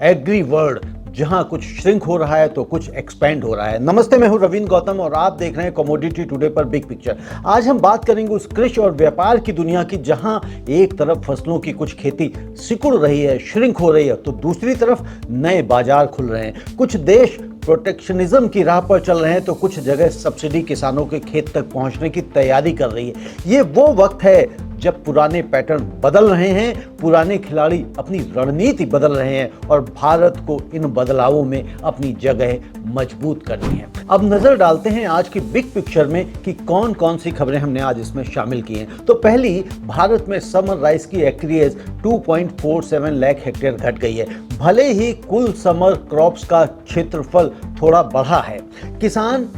Agree world, जहां कुछ shrink हो रहा है तो कुछ एक्सपैंड हो रहा है। नमस्ते, मैं हूं रवींद्र गौतम और आप देख रहे हैं कमोडिटी टुडे पर बिग पिक्चर। आज हम बात करेंगे उस कृषि और व्यापार की दुनिया की, जहां एक तरफ फसलों की कुछ खेती सिकुड़ रही है, श्रिंक हो रही है, तो दूसरी तरफ नए बाजार खुल रहे हैं। कुछ देश प्रोटेक्शनिज्म की राह पर चल रहे हैं तो कुछ जगह सब्सिडी किसानों के खेत तक पहुंचने की तैयारी कर रही है। ये वो वक्त है जब पुराने पैटर्न बदल रहे हैं, पुराने खिलाड़ी अपनी रणनीति बदल रहे हैं और भारत को इन बदलावों में अपनी जगह मजबूत करनी है। अब नजर डालते हैं आज की बिग पिक्चर में कि कौन कौन सी खबरें हमने आज इसमें शामिल की हैं। तो पहली, भारत में समर राइस की एक्रियज 2.47 लाख हेक्टेयर घट गई है। भले ही कुल समर क्रॉप्स का क्षेत्रफल थोड़ा बढ़ा है, किसान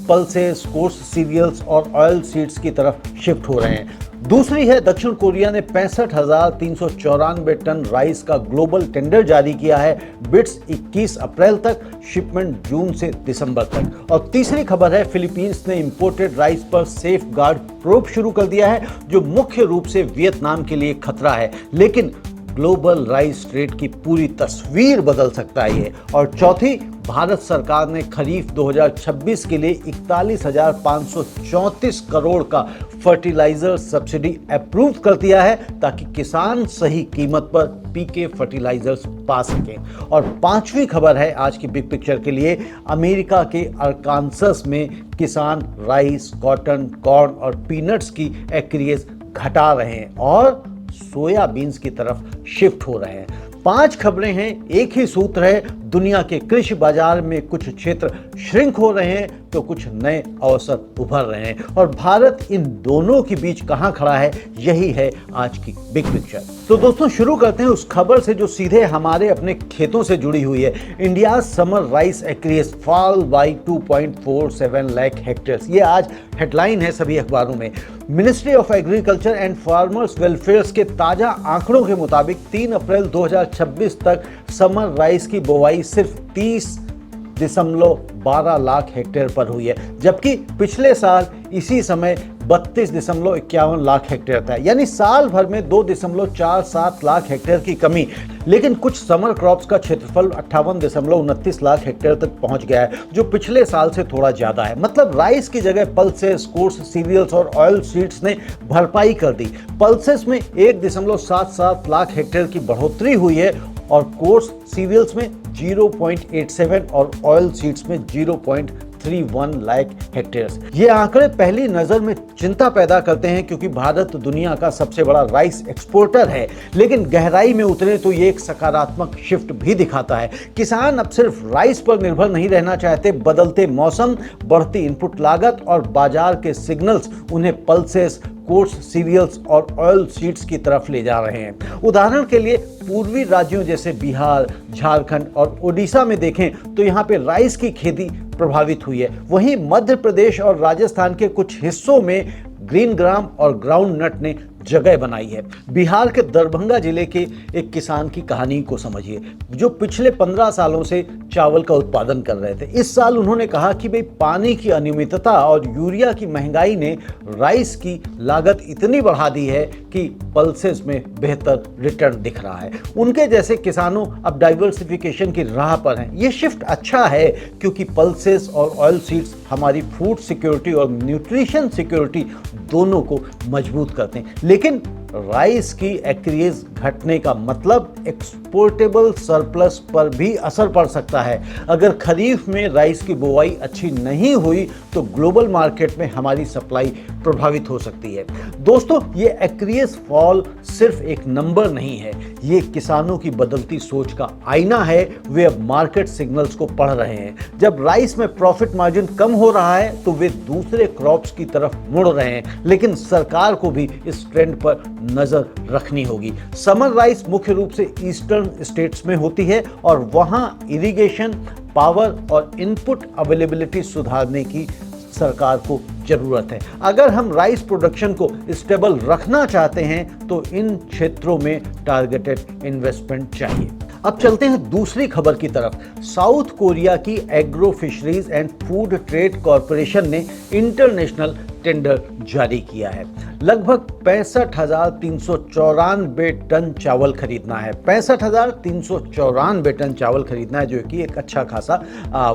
पल्सेस, कोर्स सीरियल्स और ऑयल सीड्स की तरफ शिफ्ट हो रहे हैं। दूसरी है, दक्षिण कोरिया ने 65,394 टन राइस का ग्लोबल टेंडर जारी किया है। बिड्स 21 अप्रैल तक, शिपमेंट जून से दिसंबर तक। और तीसरी खबर है, फिलीपींस ने इंपोर्टेड राइस पर सेफ गार्ड प्रोब शुरू कर दिया है, जो मुख्य रूप से वियतनाम के लिए खतरा है, लेकिन ग्लोबल राइस ट्रेड की पूरी तस्वीर बदल सकता है ये। और चौथी, भारत सरकार ने खरीफ 2026 के लिए 41,534 करोड़ का फर्टिलाइजर सब्सिडी अप्रूव कर दिया है, ताकि किसान सही कीमत पर पीके फर्टिलाइजर्स पा सकें। और पांचवी खबर है आज की बिग पिक्चर के लिए, अमेरिका के अरकानसस में किसान राइस, कॉटन, कॉर्न और पीनट्स की एक्रियज घटा रहे हैं और सोयाबीन्स की तरफ शिफ्ट हो रहे हैं। 5 खबरें हैं, एक ही सूत्र है, दुनिया के कृषि बाजार में कुछ क्षेत्र श्रिंक हो रहे हैं तो कुछ नए अवसर उभर रहे हैं, और भारत इन दोनों के बीच कहां खड़ा है, यही है आज की बिग पिक्चर। तो दोस्तों, शुरू करते हैं उस खबर से जो सीधे हमारे अपने खेतों से जुड़ी हुई है। India summer rice acreage fall by 2.47 lakh hectares, ये आज हेडलाइन है सभी अखबारों में। Ministry of agriculture and farmers welfare के ताजा आंकड़ों के मुताबिक 3 अप्रैल 2026 तक समर राइस की बुवाई सिर्फ 30.12 लाख हेक्टेयर पर हुई है, जबकि पिछले साल इसी समय 32.51 लाख हेक्टेयर था, यानी साल भर में 2.47 लाख हेक्टेयर की कमी। लेकिन कुछ समर क्रॉप्स का क्षेत्रफल 58.29 लाख हेक्टेयर तक पहुंच गया है, जो पिछले साल से थोड़ा ज्यादा है। मतलब राइस की जगह पल्सेस, कोर्स सीरियल्स और ऑयल सीड्स ने भरपाई कर दी। पल्सेस में 1.77 लाख हेक्टेयर की बढ़ोतरी हुई है और कोर्स सीरियल्स में 0.87 और ऑयल सीड्स में 0.31 लाख हेक्टेयर्स। ये आंकड़े पहली नजर में चिंता पैदा करते हैं, क्योंकि भारत दुनिया का सबसे बड़ा राइस एक्सपोर्टर है, लेकिन गहराई में उतरे तो ये एक सकारात्मक शिफ्ट भी दिखाता है। किसान अब सिर्फ राइस पर निर्भर नहीं रहना चाहते, बदलते मौसम, बढ़ती इनपुट लागत और बाजार के सिग्नल्स उन्हें पल्सेस, कोर्स सीरियल्स और ऑयल सीड्स की तरफ ले जा रहे हैं। उदाहरण के लिए पूर्वी राज्यों जैसे बिहार, झारखंड और ओडिशा में देखें तो यहाँ पे राइस की खेती प्रभावित हुई है। वहीं मध्य प्रदेश और राजस्थान के कुछ हिस्सों में ग्रीन ग्राम और ग्राउंड नट ने जगह बनाई है। बिहार के दरभंगा जिले के एक किसान की कहानी को समझिए, जो पिछले 15 सालों से चावल का उत्पादन कर रहे थे। इस साल उन्होंने कहा कि भाई पानी की अनियमितता और यूरिया की महंगाई ने राइस की लागत इतनी बढ़ा दी है कि पल्सेस में बेहतर रिटर्न दिख रहा है। उनके जैसे किसानों अब डाइवर्सिफिकेशन की राह पर हैं। ये शिफ्ट अच्छा है, क्योंकि पल्सेस और ऑयल सीड्स हमारी फूड सिक्योरिटी और न्यूट्रिशन सिक्योरिटी दोनों को मजबूत करते हैं। लेकिन राइस की एक्रियज घटने का मतलब एक्सपोर्टेबल सरप्लस पर भी असर पड़ सकता है। अगर खरीफ में राइस की बुवाई अच्छी नहीं हुई तो ग्लोबल मार्केट में हमारी सप्लाई प्रभावित हो सकती है। दोस्तों, ये एक्रियज फॉल सिर्फ एक नंबर नहीं है, ये किसानों की बदलती सोच का आईना है। वे अब मार्केट सिग्नल्स को पढ़ रहे हैं। जब राइस में प्रॉफिट मार्जिन कम हो रहा है तो वे दूसरे क्रॉप्स की तरफ मुड़ रहे हैं, लेकिन सरकार को भी इस ट्रेंड पर नजर रखनी होगी। समर राइस मुख्य रूप से ईस्टर्न स्टेट्स में होती है और वहां इरिगेशन, पावर और इनपुट अवेलेबिलिटी सुधारने की सरकार को जरूरत है। अगर हम राइस प्रोडक्शन को स्टेबल रखना चाहते हैं तो इन क्षेत्रों में टारगेटेड इन्वेस्टमेंट चाहिए। अब चलते हैं दूसरी खबर की तरफ। साउथ कोरिया की agro fisheries and food trade corporation ने इंटरनेशनल टेंडर जारी किया है। लगभग 65,394 टन चावल खरीदना है। 65,394 टन चावल खरीदना है, जो कि एक अच्छा खासा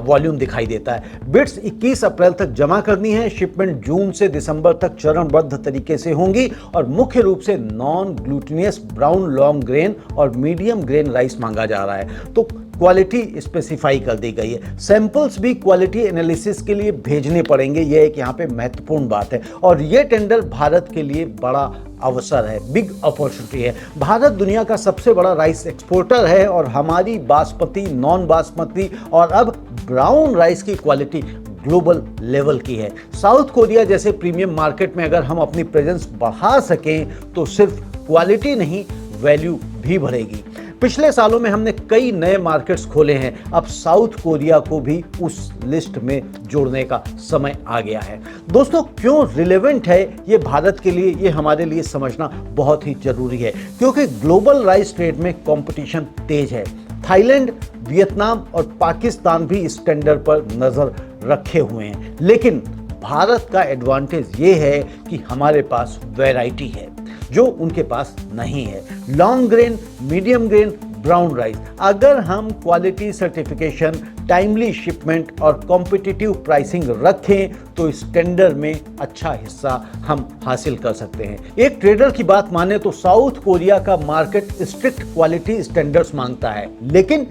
वॉल्यूम दिखाई देता है। बिड्स 21 अप्रैल तक जमा करनी है। शिपमेंट जून से दिसंबर तक चरणबद्ध तरीके से होंगी और मुख्य रूप से नॉन ग्लूटिनियस ब्राउन लॉन्ग ग्रेन और मीडियम ग्रेन राइस मांगा जा रहा है। तो क्वालिटी स्पेसिफाई कर दी गई है। सैंपल्स भी क्वालिटी एनालिसिस के लिए भेजने पड़ेंगे, यह एक यहाँ पे महत्वपूर्ण बात है। और ये टेंडर भारत के लिए बड़ा अवसर है, बिग अपॉर्चुनिटी है। भारत दुनिया का सबसे बड़ा राइस एक्सपोर्टर है और हमारी बासमती, नॉन बासमती और अब ब्राउन राइस की क्वालिटी ग्लोबल लेवल की है। साउथ कोरिया जैसे प्रीमियम मार्केट में अगर हम अपनी प्रेजेंस बढ़ा सकें तो सिर्फ क्वालिटी नहीं, वैल्यू भी बढ़ेगी। पिछले सालों में हमने कई नए मार्केट्स खोले हैं, अब साउथ कोरिया को भी उस लिस्ट में जोड़ने का समय आ गया है। दोस्तों, क्यों रिलेवेंट है ये भारत के लिए, ये हमारे लिए समझना बहुत ही जरूरी है, क्योंकि ग्लोबल राइस ट्रेड में कंपटीशन तेज है। थाईलैंड, वियतनाम और पाकिस्तान भी इस टेंडर पर नजर रखे हुए हैं, लेकिन भारत का एडवांटेज ये है कि हमारे पास वैरायटी है जो उनके पास नहीं है। Long grain, medium grain, brown rice. अगर हम क्वालिटी सर्टिफिकेशन, टाइमली शिपमेंट और कॉम्पिटिटिव प्राइसिंग रखें तो इस टेंडर में अच्छा हिस्सा हम हासिल कर सकते हैं। एक ट्रेडर की बात माने तो साउथ कोरिया का मार्केट स्ट्रिक्ट क्वालिटी स्टैंडर्ड्स मांगता है, लेकिन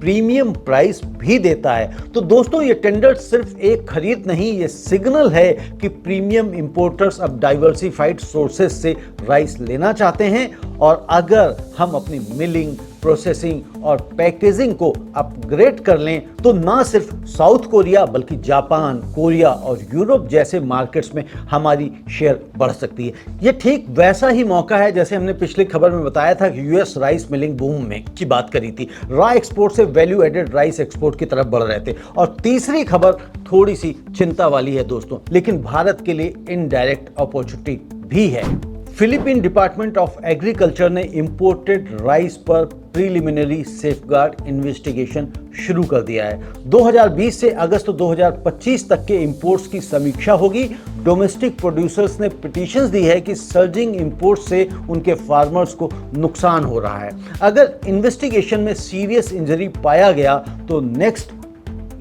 प्रीमियम प्राइस भी देता है। तो दोस्तों, ये टेंडर सिर्फ एक खरीद नहीं, ये सिग्नल है कि प्रीमियम इंपोर्टर्स अब डाइवर्सिफाइड सोर्सेस से राइस लेना चाहते हैं। और अगर हम अपनी मिलिंग, प्रोसेसिंग और पैकेजिंग को अपग्रेड कर लें तो ना सिर्फ साउथ कोरिया बल्कि जापान, कोरिया और यूरोप जैसे मार्केट्स में हमारी शेयर बढ़ सकती है। ये ठीक वैसा ही मौका है जैसे हमने पिछली खबर में बताया था कि यूएस राइस मिलिंग बूम में की बात करी थी। रॉ एक्सपोर्ट से वैल्यू एडेड राइस एक्सपोर्ट की तरफ बढ़ रहे थे। और तीसरी खबर थोड़ी सी चिंता वाली है दोस्तों, लेकिन भारत के लिए इनडायरेक्ट अपॉर्चुनिटी भी है। फिलीपीन डिपार्टमेंट ऑफ एग्रीकल्चर ने इंपोर्टेड राइस पर प्रीलिमिनरी सेफगार्ड इन्वेस्टिगेशन शुरू कर दिया है। 2020 से अगस्त 2025 तक के इंपोर्ट्स की समीक्षा होगी। डोमेस्टिक प्रोड्यूसर्स ने पिटीशंस दी है कि सर्जिंग इंपोर्ट्स से उनके फार्मर्स को नुकसान हो रहा है। अगर इन्वेस्टिगेशन में सीरियस इंजरी पाया गया तो नेक्स्ट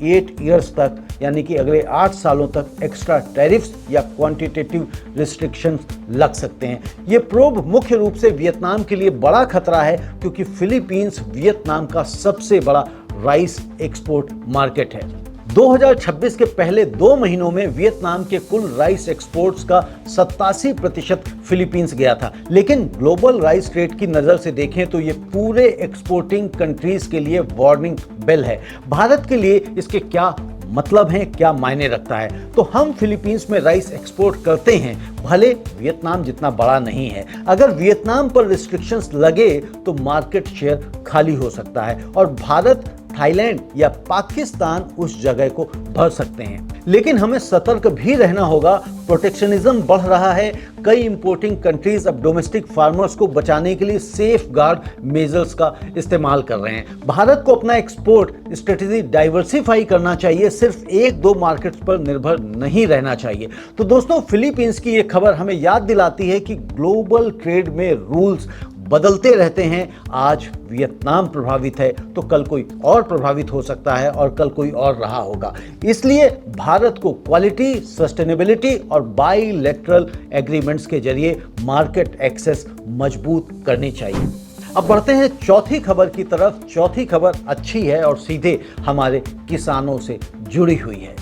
8 ईयर्स तक, यानी कि अगले 8 सालों तक एक्स्ट्रा टैरिफ्स या क्वांटिटेटिव रिस्ट्रिक्शंस लग सकते हैं। ये प्रोब मुख्य रूप से वियतनाम के लिए बड़ा खतरा है, क्योंकि फिलीपींस वियतनाम का सबसे बड़ा राइस एक्सपोर्ट मार्केट है। 2026 के पहले 2 महीनों में वियतनाम के कुल राइस एक्सपोर्ट्स का 87% फिलीपींस गया था। लेकिन ग्लोबल राइस ट्रेड की नज़र से देखें तो ये पूरे एक्सपोर्टिंग कंट्रीज के लिए वार्निंग बेल है। भारत के लिए इसके क्या मतलब है, क्या मायने रखता है? तो हम फिलीपींस में राइस एक्सपोर्ट करते हैं, भले वियतनाम जितना बड़ा नहीं है। अगर वियतनाम पर रिस्ट्रिक्शंस लगे तो मार्केट शेयर खाली हो सकता है और भारत, थाईलैंड या पाकिस्तान उस जगह को भर सकते हैं। लेकिन हमें सतर्क भी रहना होगा। प्रोटेक्शनिज्म बढ़ रहा है। कई इंपोर्टिंग कंट्रीज अब डोमेस्टिक फार्मर्स को बचाने के लिए सेफ गार्ड मेजर्स का इस्तेमाल कर रहे हैं। भारत को अपना एक्सपोर्ट स्ट्रेटेजी डाइवर्सिफाई करना चाहिए, सिर्फ 1-2 मार्केट्स पर निर्भर नहीं रहना चाहिए। तो दोस्तों, फिलीपींस की ये खबर हमें याद दिलाती है कि ग्लोबल ट्रेड में रूल्स बदलते रहते हैं। आज वियतनाम प्रभावित है तो कल कोई और प्रभावित हो सकता है और कल कोई और रहा होगा। इसलिए भारत को क्वालिटी, सस्टेनेबिलिटी और बाईलैटरल एग्रीमेंट्स के जरिए मार्केट एक्सेस मजबूत करनी चाहिए। अब बढ़ते हैं चौथी खबर की तरफ। चौथी खबर अच्छी है और सीधे हमारे किसानों से जुड़ी हुई है।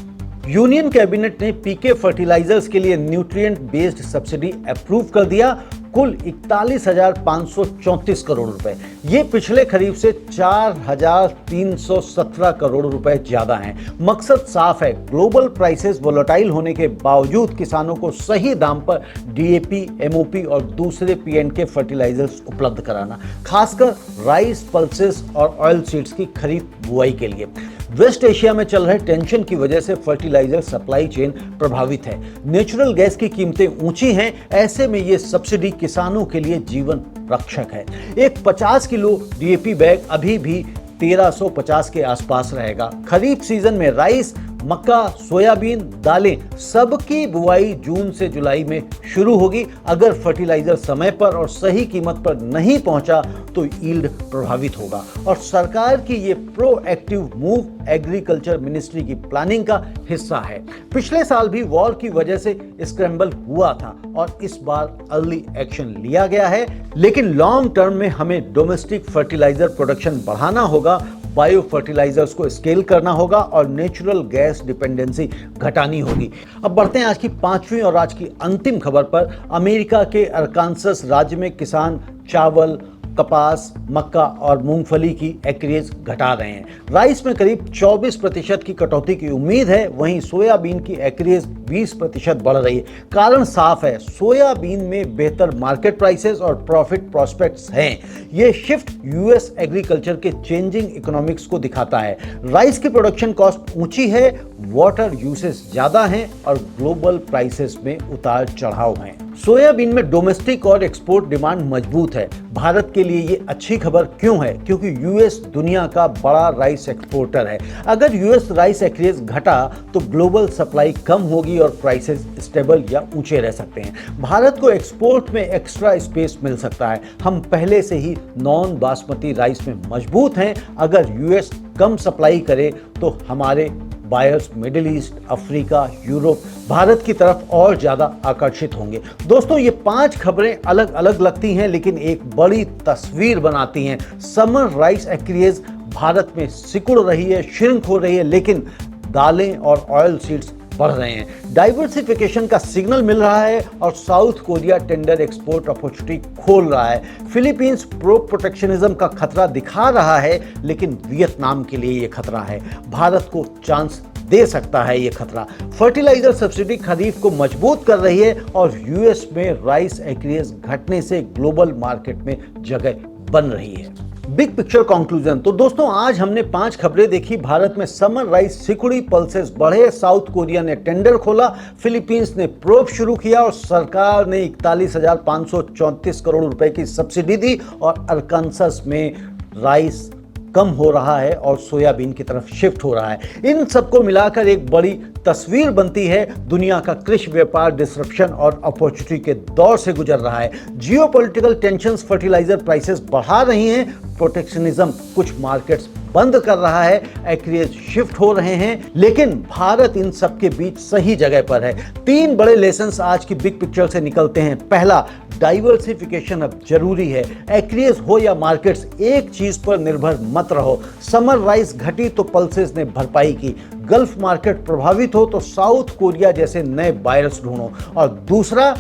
यूनियन कैबिनेट ने पीके फर्टिलाइजर्स के लिए न्यूट्रिएंट बेस्ड सब्सिडी अप्रूव कर दिया। कुल 41,534 करोड़ रुपए। ये पिछले खरीफ से 4,317 करोड़ रुपए ज्यादा हैं। मकसद साफ है, ग्लोबल प्राइसेस वोलेटाइल होने के बावजूद किसानों को सही दाम पर डीएपी, एमओपी और दूसरे पीएनके फर्टिलाइजर्स उपलब्ध कराना, खासकर राइस, पल्सेस और ऑयल सीड्स की खरीद बुआई के लिए। वेस्ट एशिया में चल रहे टेंशन की वजह से फर्टिलाइजर सप्लाई चेन प्रभावित है। नेचुरल गैस की कीमतें ऊंची हैं, ऐसे में ये सब्सिडी किसानों के लिए जीवन रक्षक है। एक 50 किलो डीएपी बैग अभी भी 1350 के आसपास रहेगा। खरीफ सीजन में राइस, मक्का, सोयाबीन, दालें सबकी बुआई जून से जुलाई में शुरू होगी। अगर फर्टिलाइजर समय पर और सही कीमत पर नहीं पहुंचा तो यील्ड प्रभावित होगा। और सरकार की ये प्रोएक्टिव मूव एग्रीकल्चर मिनिस्ट्री की प्लानिंग का हिस्सा है। पिछले साल भी वॉर की वजह से स्क्रैम्बल हुआ था और इस बार अर्ली एक्शन लिया गया है, लेकिन लॉन्ग टर्म में हमें डोमेस्टिक फर्टिलाइजर प्रोडक्शन बढ़ाना होगा, बायो फर्टिलाइजर्स को स्केल करना होगा और नेचुरल गैस डिपेंडेंसी घटानी होगी। अब बढ़ते हैं आज की पांचवी और आज की अंतिम खबर पर। अमेरिका के अरकानसस राज्य में किसान चावल, कपास, मक्का और मूंगफली की एक्रेज घटा रहे हैं। राइस में करीब 24% की कटौती की उम्मीद है, वहीं सोयाबीन की एक्रेज 20% बढ़ रही है। कारण साफ है, सोयाबीन में बेहतर मार्केट प्राइसेस और प्रॉफिट प्रोस्पेक्ट्स हैं। ये शिफ्ट यूएस एग्रीकल्चर के चेंजिंग इकोनॉमिक्स को दिखाता है। राइस की प्रोडक्शन कॉस्ट ऊंची है, वाटर यूसेज ज्यादा है और ग्लोबल प्राइसेस में उतार चढ़ाव हैं। सोयाबीन में डोमेस्टिक और एक्सपोर्ट डिमांड मजबूत है। भारत के लिए ये अच्छी खबर क्यों है? क्योंकि यूएस दुनिया का बड़ा राइस एक्सपोर्टर है। अगर यूएस राइस एक्रेज घटा तो ग्लोबल सप्लाई कम होगी और प्राइसेस स्टेबल या ऊंचे रह सकते हैं। भारत को एक्सपोर्ट में एक्स्ट्रा स्पेस मिल सकता है। हम पहले से ही नॉन बासमती राइस में मजबूत हैं। अगर यूएस कम सप्लाई करे तो हमारे buyers middle east, Africa, Europe, Bharat की तरफ और ज्यादा आकर्षित होंगे। दोस्तों, ये 5 खबरें अलग अलग लगती हैं लेकिन एक बड़ी तस्वीर बनाती हैं। समर राइस एक्रेज भारत में सिकुड़ रही है, श्रिंक हो रही है, लेकिन दालें और ऑयल सीड्स बढ़ रहे हैं। डाइवर्सिफिकेशन का सिग्नल मिल रहा है और south Korea tender export opportunity खोल रहा है। फिलीपींस प्रो प्रोटेक्शनिज्म का खतरा दिखा रहा है, लेकिन वियतनाम के लिए ये खतरा है। भारत को चांस दे सकता है ये खतरा। फर्टिलाइजर सब्सिडी खरीफ को मजबूत कर रही है और यूएस में राइस एक्रेज घटने से ग्लोबल मार्केट में जगह बन रही है। Big picture conclusion. तो दोस्तों, आज हमने 5 खबरें देखी। भारत में समर राइस सिकुड़ी, पल्सेस बढ़े, साउथ कोरिया ने टेंडर खोला, फिलीपींस ने प्रोब शुरू किया और सरकार ने 41,534 करोड़ रुपए की सब्सिडी दी और अरकानसस में राइस कम हो रहा है और सोयाबीन की तरफ शिफ्ट हो रहा है। इन सबको मिलाकर एक बड़ी तस्वीर बनती है। दुनिया का कृषि व्यापार डिसरप्शन और अपॉर्चुनिटी के दौर से गुजर रहा है। जियोपॉलिटिकल टेंशंस फर्टिलाइजर प्राइसेस बढ़ा रही हैं, प्रोटेक्शनिज्म कुछ मार्केट्स बंद कर रहा है, एक्रेज शिफ्ट हो रहे हैं, लेकिन भारत इन सब के बीच सही जगह पर है। 3 बड़े लेसन्स आज की बिग पिक्चर से निकलते हैं। पहला, डाइवर्सिफिकेशन अब जरूरी है। एक्रेज हो या मार्केट्स, एक चीज पर निर्भर मत रहो। समर राइस घटी तो पल्सेस ने भरपाई की, गल्फ मार्केट प्रभावित हो तो साउथ कोरिया जैसे नए बायर्स ढूंढो। और दूसरा,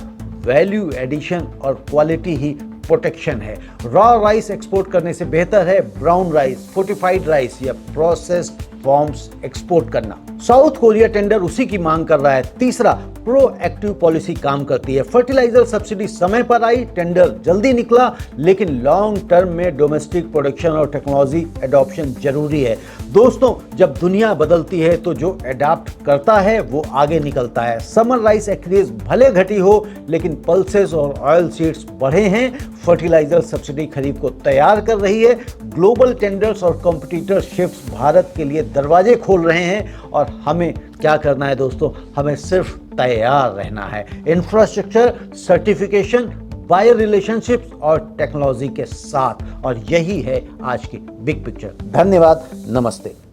वैल्यू एडिशन और क्वालिटी ही प्रोटेक्शन है। रॉ राइस एक्सपोर्ट करने से बेहतर है ब्राउन राइस, फोर्टिफाइड राइस या प्रोसेस्ड फॉर्म्स एक्सपोर्ट करना। साउथ कोरिया टेंडर उसी की मांग कर रहा है। तीसरा, प्रोएक्टिव पॉलिसी काम करती है। फर्टिलाइजर सब्सिडी समय पर आई, टेंडर जल्दी निकला, लेकिन लॉन्ग टर्म में डोमेस्टिक प्रोडक्शन और टेक्नोलॉजी एडॉप्शन जरूरी है। दोस्तों, जब दुनिया बदलती है तो जो एडाप्ट करता है वो आगे निकलता है। समर राइस एक्रेज भले घटी हो, लेकिन पल्सेस और ऑयल सीड्स बढ़े हैं। फर्टिलाइजर सब्सिडी खरीफ को तैयार कर रही है। ग्लोबल टेंडर्स और कॉम्पिटिटर शिफ्ट्स भारत के लिए दरवाजे खोल रहे हैं और हमें क्या करना है दोस्तों? हमें सिर्फ तैयार रहना है। इंफ्रास्ट्रक्चर, सर्टिफिकेशन, बायर रिलेशनशिप्स और टेक्नोलॉजी के साथ। और यही है आज की बिग पिक्चर। धन्यवाद, नमस्ते।